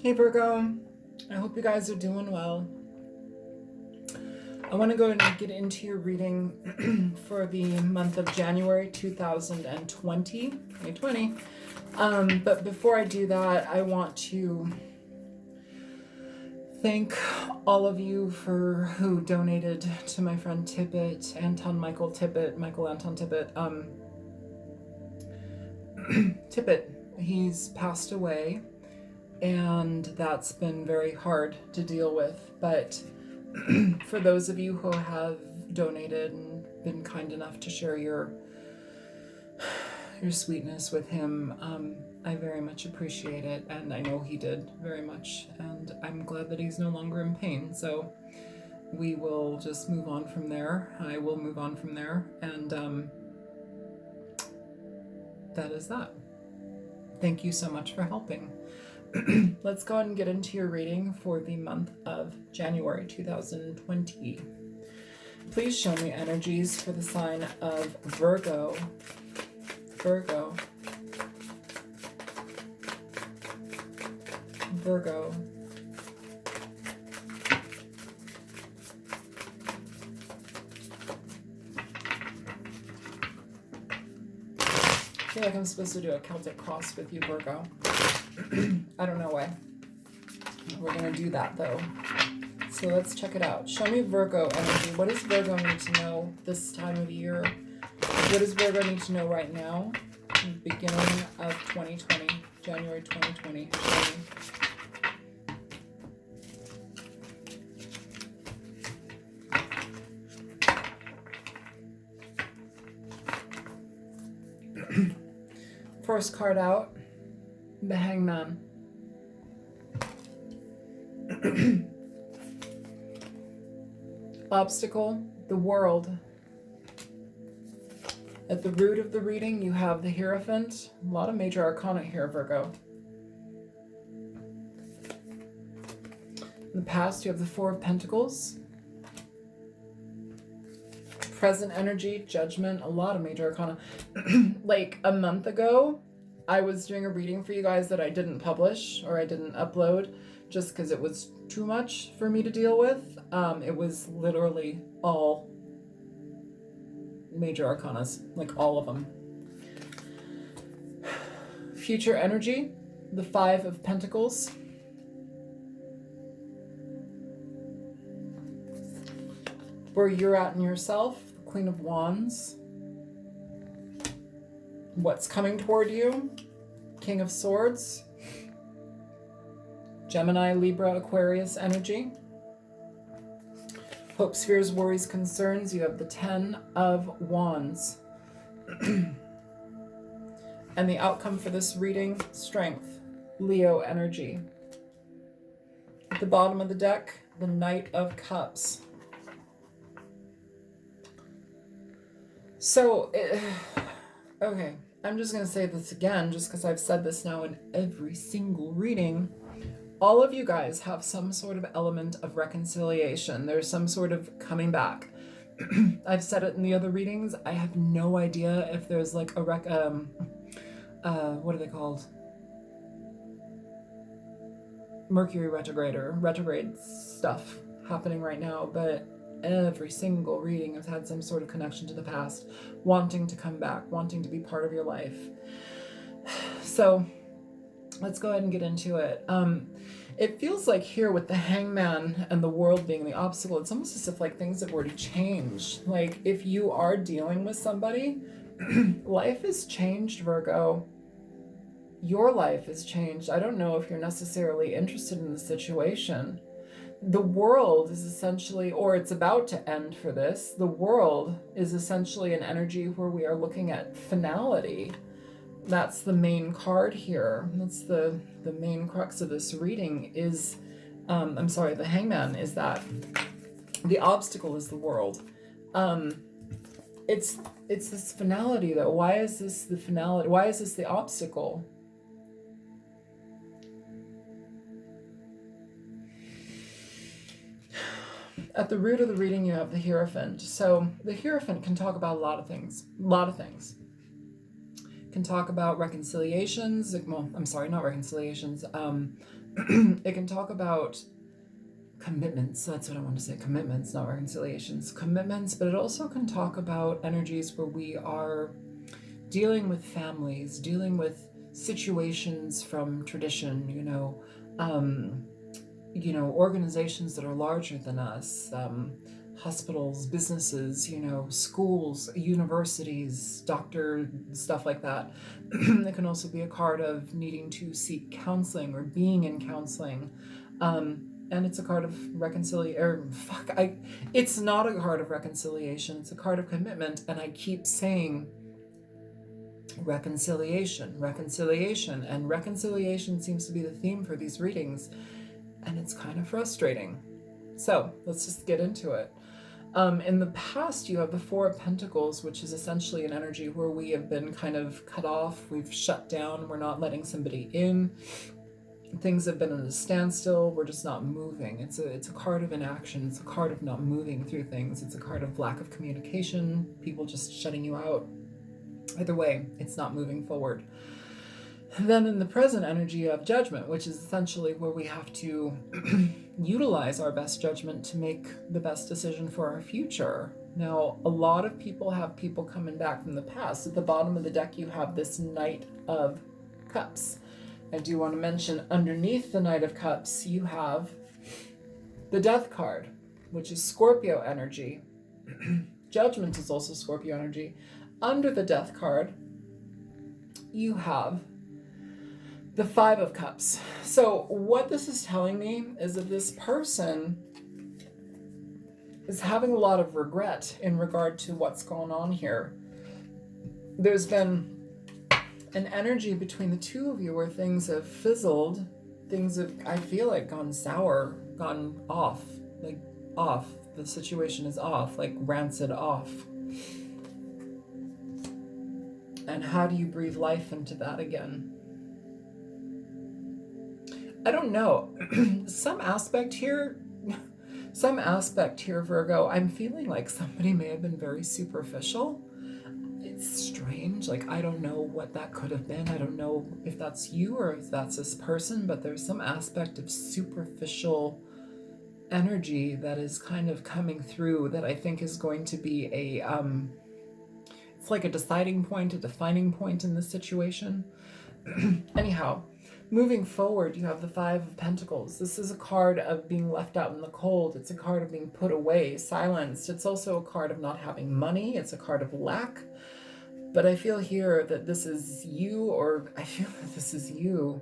Hey Virgo, I hope you guys are doing well. I want to go and get into your reading for the month of January 2020. But before I do that, I want to thank all of you who donated to my friend Tippett, Michael Anton Tippett. Tippett, he's passed away, and that's been very hard to deal with, but for those of you who have donated and been kind enough to share your sweetness with him, I very much appreciate it, and I know he did very much, and I'm glad that he's no longer in pain. So we will just move on from there. I will move on from there, and that is that. Thank you so much for helping. Let's go ahead and get into your reading for the month of January 2020. Please show me energies for the sign of Virgo. Virgo. I feel like I'm supposed to do a Celtic cross with you, Virgo. I don't know why. We're going to do that, though. So let's check it out. Show me Virgo energy. What does Virgo need to know this time of year? What does Virgo need to know right now? Beginning of 2020, January 2020. Show me. First card out, the Hangman. Obstacle, the world. At the root of the reading, you have the Hierophant. A lot of major arcana here, Virgo. In the past, you have the Four of Pentacles. Present energy, Judgment, a lot of major arcana. Like a month ago, I was doing a reading for you guys that I didn't publish or I didn't upload just because it was too much for me to deal with. It was literally all major arcanas, like all of them. Future energy, the Five of Pentacles. Where you're at in yourself, the Queen of Wands. What's coming toward you, King of Swords. Gemini, Libra, Aquarius energy. Hopes, fears, worries, concerns. You have the Ten of Wands. And the outcome for this reading, Strength, Leo energy. At the bottom of the deck, the Knight of Cups. So, okay, I'm just going to say this again, just because I've said this now in every single reading. All of you guys have some sort of element of reconciliation. There's some sort of coming back. I've said it in the other readings. I have no idea if there's like a what are they called? Mercury retrograde or retrograde stuff happening right now, but every single reading has had some sort of connection to the past, wanting to come back, wanting to be part of your life. So let's go ahead and get into it. It feels like here with the Hangman and the world being the obstacle, it's almost as if like things have already changed. Like if you are dealing with somebody, life has changed, Virgo. Your life has changed. I don't know if you're necessarily interested in the situation. The world is essentially, or it's about to end for this, the world is essentially an energy where we are looking at finality. That's the main card here. That's the main crux of this reading is, the Hangman is that the obstacle is the world. It's this finality though. Why is this the finality? Why is this the obstacle? At the root of the reading, you have the Hierophant. So the Hierophant can talk about a lot of things. Can talk about reconciliations. Well, I'm sorry, not reconciliations. It can talk about commitments. That's what I want to say. Commitments, not reconciliations. Commitments, but it also can talk about energies where we are dealing with families, dealing with situations from tradition, organizations that are larger than us, hospitals, businesses, schools, universities, doctor, stuff like that. It can also be a card of needing to seek counseling or being in counseling. And it's a card of reconciliation. It's not a card of reconciliation. It's a card of commitment. And I keep saying reconciliation, reconciliation, and reconciliation seems to be the theme for these readings. And it's kind of frustrating. So let's just get into it. In the past, you have the Four of Pentacles, which is essentially an energy where we have been kind of cut off. We've shut down. We're not letting somebody in. Things have been at a standstill. We're just not moving. It's a card of inaction. It's a card of not moving through things. It's a card of lack of communication. People just shutting you out. Either way, it's not moving forward. Then in the present energy, you have Judgment, which is essentially where we have to utilize our best judgment to make the best decision for our future. Now, a lot of people have people coming back from the past. At the bottom of the deck, you have this Knight of Cups. I do want to mention underneath the Knight of Cups, you have the Death card, which is Scorpio energy. Judgment is also Scorpio energy. Under the Death card, you have the Five of Cups. So what this is telling me is that this person is having a lot of regret in regard to what's going on here. There's been an energy between the two of you where things have fizzled. Things have, I feel like, gone sour, gone off. Like, off. The situation is off, like rancid off. And how do you breathe life into that again? I don't know. Some aspect here, Virgo, I'm feeling like somebody may have been very superficial. It's strange. Like, I don't know what that could have been. I don't know if that's you or if that's this person, but there's some aspect of superficial energy that is kind of coming through that I think is going to be it's like a deciding point, a defining point in this situation. Anyhow, moving forward, you have the Five of Pentacles. This is a card of being left out in the cold. It's a card of being put away, silenced. It's also a card of not having money. It's a card of lack. But I feel here that this is you, or I feel that this is you.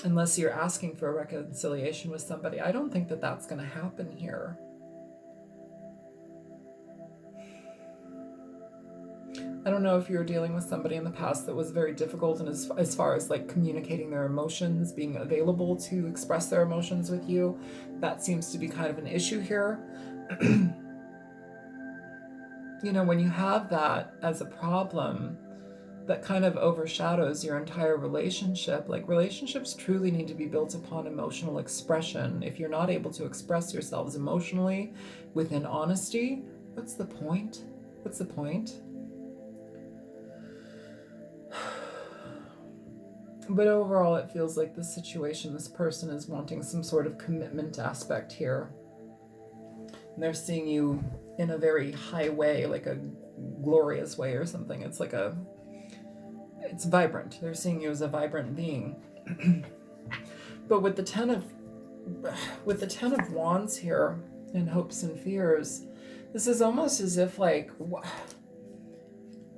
Unless you're asking for a reconciliation with somebody. I don't think that that's going to happen here. I don't know if you were dealing with somebody in the past that was very difficult, and as far as like communicating their emotions, being available to express their emotions with you, that seems to be kind of an issue here. When you have that as a problem, that kind of overshadows your entire relationship. Like, relationships truly need to be built upon emotional expression. If you're not able to express yourselves emotionally within honesty, what's the point? What's the point? But overall, it feels like this situation, this person is wanting some sort of commitment aspect here. And they're seeing you in a very high way, like a glorious way or something. It's like it's vibrant. They're seeing you as a vibrant being. But with the Ten of Wands here, in Hopes and Fears, this is almost as if like,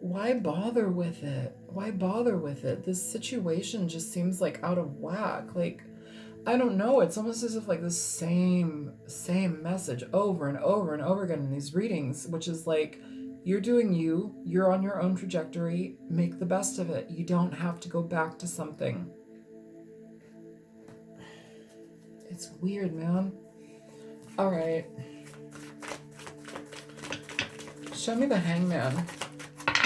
why bother with it? Why bother with it? This situation just seems like out of whack. Like, I don't know. It's almost as if like the same message over and over and over again in these readings, which is like, you're doing you, you're on your own trajectory, make the best of it. You don't have to go back to something. It's weird, man. All right. Show me the Hangman.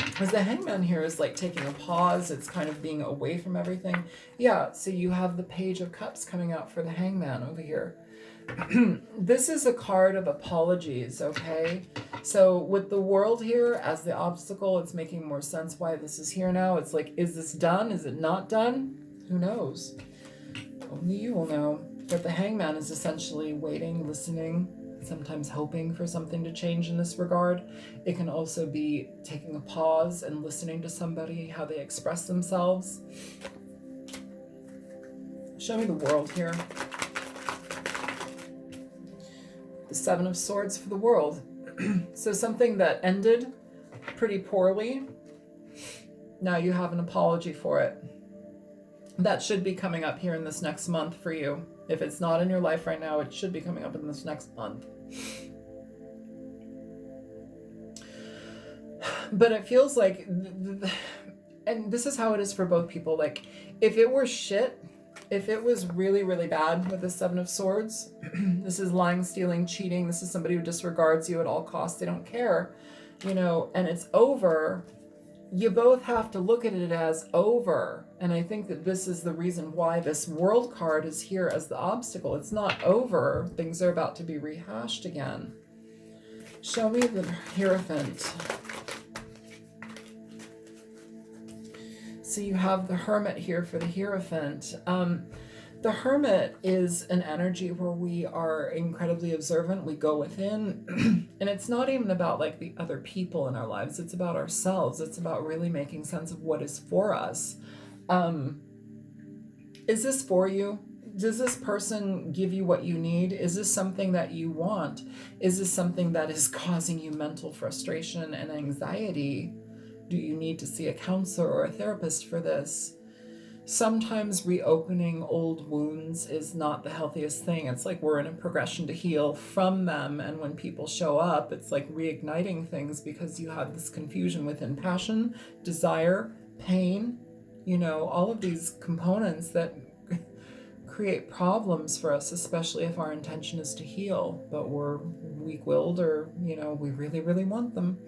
Because the Hangman here is like taking a pause. It's kind of being away from everything. Yeah, so you have the Page of Cups coming out for the Hangman over here. This is a card of apologies, okay? So with the World here as the obstacle, it's making more sense why this is here now. It's like, is this done? Is it not done? Who knows? Only you will know. But the Hangman is essentially waiting, listening, sometimes hoping for something to change in this regard. It can also be taking a pause and listening to somebody, how they express themselves. Show me the World here. The Seven of Swords for the World. So something that ended pretty poorly, now you have an apology for it. That should be coming up here in this next month for you. If it's not in your life right now, it should be coming up in this next month. But it feels like, and this is how it is for both people, like, if it were shit, if it was really, really bad with the Seven of Swords, this is lying, stealing, cheating, this is somebody who disregards you at all costs, they don't care, you know, and it's over, you both have to look at it as over. And I think that this is the reason why this World card is here as the obstacle. It's not over. Things are about to be rehashed again. Show me the Hierophant. So you have the Hermit here for the Hierophant. The Hermit is an energy where we are incredibly observant. We go within. And it's not even about like the other people in our lives. It's about ourselves. It's about really making sense of what is for us. Is this for you? Does this person give you what you need? Is this something that you want? Is this something that is causing you mental frustration and anxiety? Do you need to see a counselor or a therapist for this? Sometimes reopening old wounds is not the healthiest thing. It's like we're in a progression to heal from them. And when people show up, it's like reigniting things because you have this confusion within passion, desire, pain, you know, all of these components that create problems for us, especially if our intention is to heal, but we're weak-willed or, you know, we really, really want them.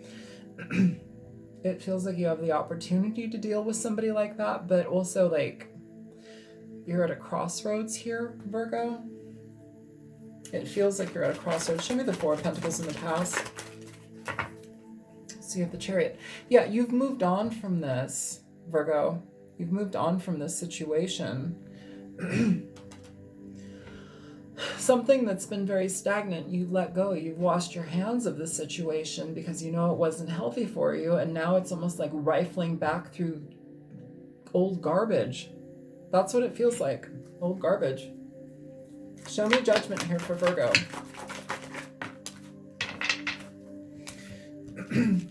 It feels like you have the opportunity to deal with somebody like that, but also like you're at a crossroads here, Virgo. It feels like you're at a crossroads. Show me the Four of Pentacles in the past. So you have the Chariot. Yeah, you've moved on from this, Virgo. You've moved on from this situation. Something that's been very stagnant, you've let go, you've washed your hands of the situation because you know it wasn't healthy for you, and now it's almost like rifling back through old garbage. That's what it feels like, old garbage. Show me Judgment here for Virgo.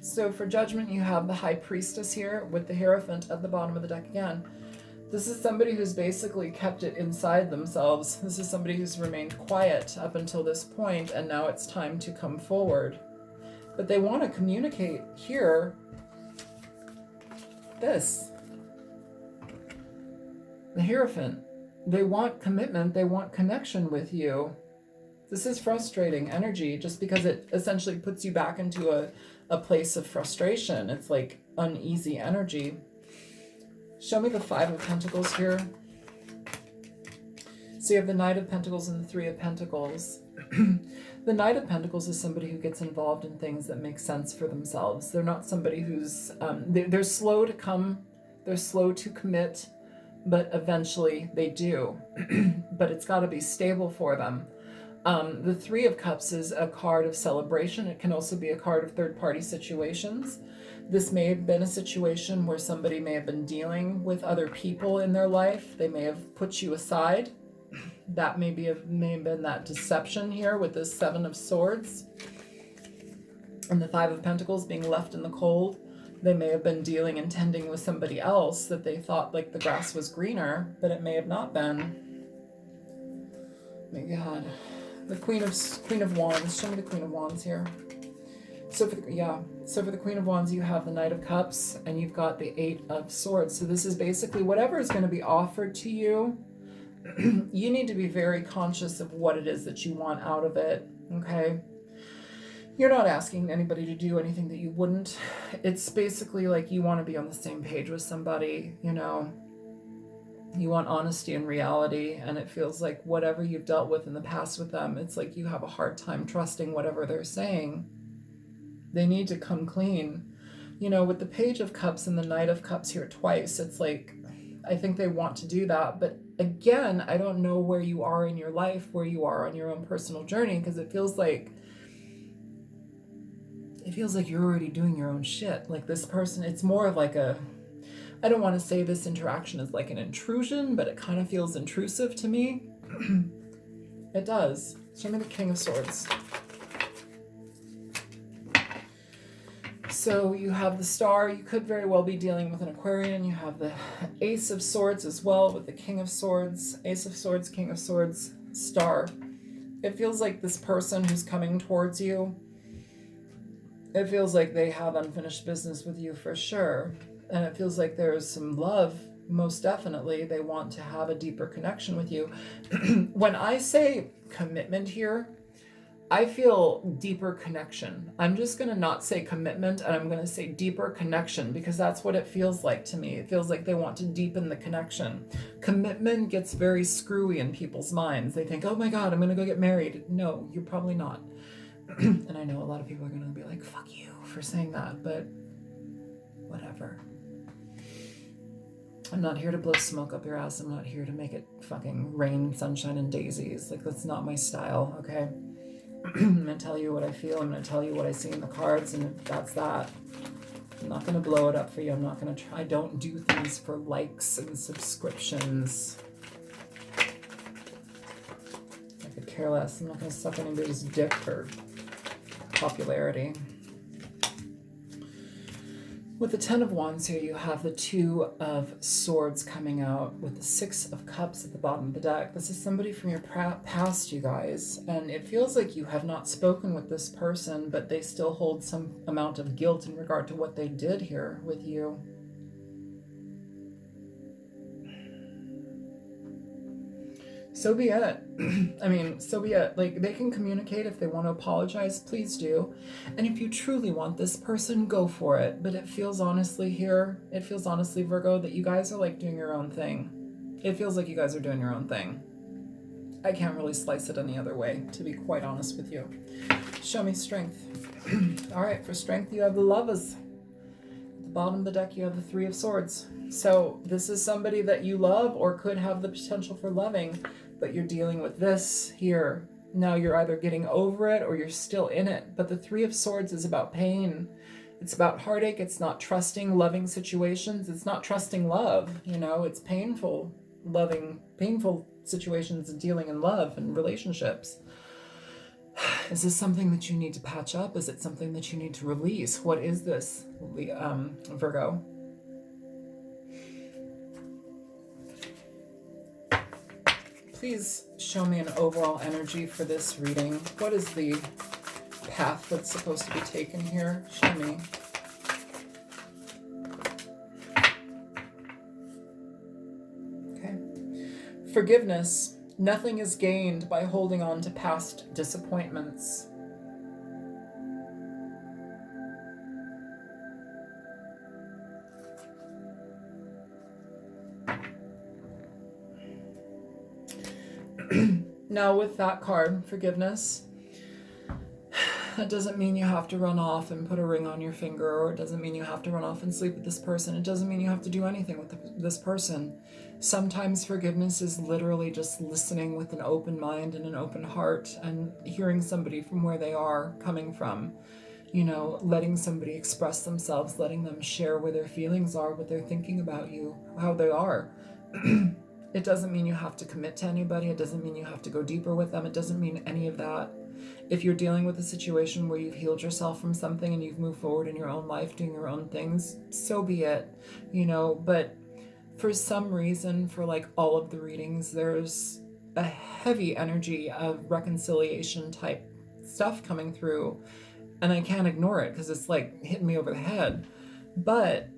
So for Judgment, you have the High Priestess here with the Hierophant at the bottom of the deck again. This is somebody who's basically kept it inside themselves. This is somebody who's remained quiet up until this point, and now it's time to come forward. But they want to communicate here. This. The Hierophant. They want commitment. They want connection with you. This is frustrating energy just because it essentially puts you back into a place of frustration. It's like uneasy energy. Show me the Five of Pentacles here. So you have the Knight of Pentacles and the Three of Pentacles. The Knight of Pentacles is somebody who gets involved in things that make sense for themselves. They're not somebody who's, they're slow to come, they're slow to commit, but eventually they do. But it's got to be stable for them. The Three of Cups is a card of celebration. It can also be a card of third-party situations. This may have been a situation where somebody may have been dealing with other people in their life. They may have put you aside. That may have been that deception here with the Seven of Swords. And the Five of Pentacles being left in the cold. They may have been dealing and tending with somebody else that they thought like the grass was greener, but it may have not been. My God. The Queen of Wands. Show me the Queen of Wands here. So for the Queen of Wands, you have the Knight of Cups and you've got the Eight of Swords. So this is basically whatever is going to be offered to you. You need to be very conscious of what it is that you want out of it. Okay. You're not asking anybody to do anything that you wouldn't. It's basically like you want to be on the same page with somebody, you know. You want honesty and reality, and it feels like whatever you've dealt with in the past with them, it's like you have a hard time trusting whatever they're saying. They need to come clean. You know, with the Page of Cups and the Knight of Cups here twice, it's like I think they want to do that. But again, I don't know where you are in your life, where you are on your own personal journey, because it feels like you're already doing your own shit. Like this person, it's more of like a, I don't want to say this interaction is like an intrusion, but it kind of feels intrusive to me. It does. Show me the King of Swords. So you have the Star. You could very well be dealing with an Aquarian. You have the Ace of Swords as well with the King of Swords. Ace of Swords, King of Swords, Star. It feels like this person who's coming towards you, it feels like they have unfinished business with you for sure. And it feels like there's some love, most definitely. They want to have a deeper connection with you. When I say commitment here, I feel deeper connection. I'm just going to not say commitment, and I'm going to say deeper connection, because that's what it feels like to me. It feels like they want to deepen the connection. Commitment gets very screwy in people's minds. They think, oh my God, I'm going to go get married. No, you're probably not. And I know a lot of people are going to be like, fuck you for saying that, but whatever. I'm not here to blow smoke up your ass. I'm not here to make it fucking rain, sunshine, and daisies. Like, that's not my style, okay? I'm going to tell you what I feel. I'm going to tell you what I see in the cards, and that's that. I'm not going to blow it up for you. I'm not going to try. I don't do things for likes and subscriptions. I could care less. I'm not going to suck anybody's dick for popularity. With the Ten of Wands here, you have the Two of Swords coming out with the Six of Cups at the bottom of the deck. This is somebody from your past, you guys, and it feels like you have not spoken with this person, but they still hold some amount of guilt in regard to what they did here with you. So be it. I mean, so be it. Like, they can communicate if they want to apologize, please do. And if you truly want this person, go for it. But it feels honestly here, Virgo, that you guys are like doing your own thing. It feels like you guys are doing your own thing. I can't really slice it any other way, to be quite honest with you. Show me strength. All right, for strength, you have the Lovers. At the bottom of the deck, you have the Three of Swords. So this is somebody that you love or could have the potential for loving, but you're dealing with this here. Now you're either getting over it or you're still in it. But the Three of Swords is about pain. It's about heartache. It's not trusting loving situations. It's not trusting love. You know, it's painful situations and dealing in love and relationships. Is this something that you need to patch up? Is it something that you need to release? What is this, Virgo? Please show me an overall energy for this reading. What is the path that's supposed to be taken here? Show me. Okay. Forgiveness. Nothing is gained by holding on to past disappointments. Now with that card, forgiveness, that doesn't mean you have to run off and put a ring on your finger, or it doesn't mean you have to run off and sleep with this person. It doesn't mean you have to do anything with this person. Sometimes forgiveness is literally just listening with an open mind and an open heart and hearing somebody from where they are coming from. You know, letting somebody express themselves, letting them share where their feelings are, what they're thinking about you, how they are. It doesn't mean you have to commit to anybody. It doesn't mean you have to go deeper with them. It doesn't mean any of that. If you're dealing with a situation where you've healed yourself from something and you've moved forward in your own life, doing your own things, so be it, you know. But for some reason, for like all of the readings, there's a heavy energy of reconciliation type stuff coming through, and I can't ignore it because it's like hitting me over the head. But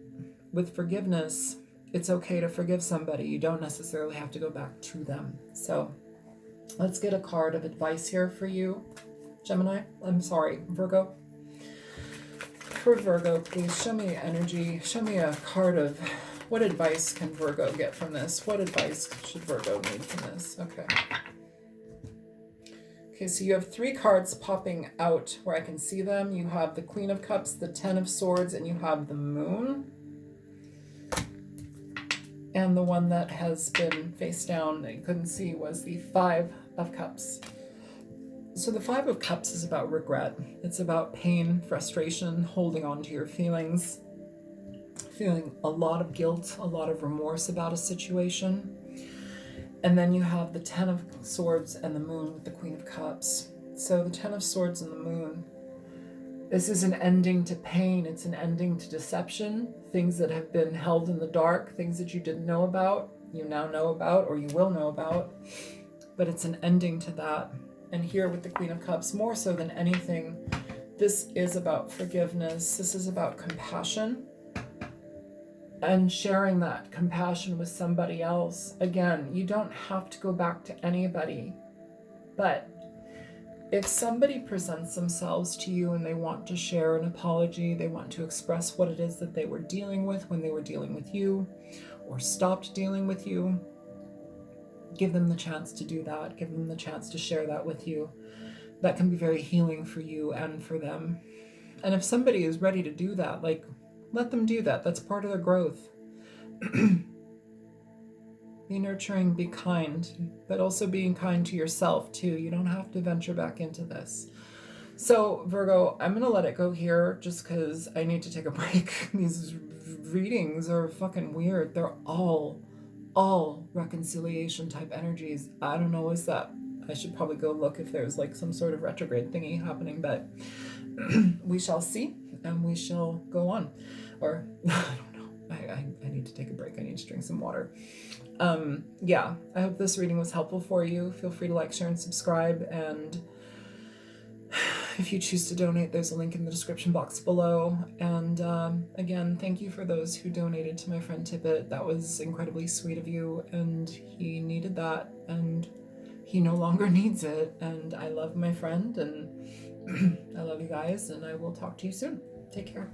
with forgiveness, it's okay to forgive somebody. You don't necessarily have to go back to them. So let's get a card of advice here for you, Virgo. For Virgo, please show me energy. Show me a card of what advice can Virgo get from this? What advice should Virgo need from this? Okay. Okay, so you have three cards popping out where I can see them. You have the Queen of Cups, the Ten of Swords, and you have the Moon. And the one that has been face down that you couldn't see was the Five of Cups. So the Five of Cups is about regret. It's about pain, frustration, holding on to your feelings, feeling a lot of guilt, a lot of remorse about a situation. And then you have the Ten of Swords and the Moon with the Queen of Cups. So the Ten of Swords and the Moon, this is an ending to pain. It's an ending to deception. Things that have been held in the dark, things that you didn't know about, you now know about, or you will know about. But it's an ending to that. And here with the Queen of Cups, more so than anything, this is about forgiveness. This is about compassion. And sharing that compassion with somebody else. Again, you don't have to go back to anybody. But if somebody presents themselves to you and they want to share an apology, they want to express what it is that they were dealing with when they were dealing with you, or stopped dealing with you, give them the chance to do that. Give them the chance to share that with you. That can be very healing for you and for them. And if somebody is ready to do that, like, let them do that. That's part of their growth. Be nurturing, be kind, but also being kind to yourself too. You don't have to venture back into this. So Virgo, I'm going to let it go here just because I need to take a break. These readings are fucking weird. They're all reconciliation type energies. I don't know, is that, I should probably go look if there's like some sort of retrograde thingy happening, but we shall see and we shall go on. Or I don't know. I need to take a break. I need to drink some water. Yeah, I hope this reading was helpful for you. Feel free to like, share, and subscribe. And if you choose to donate, there's a link in the description box below. And again, thank you for those who donated to my friend Tippett. That was incredibly sweet of you, and he needed that, and he no longer needs it. And I love my friend, and I love you guys, and I will talk to you soon. Take care.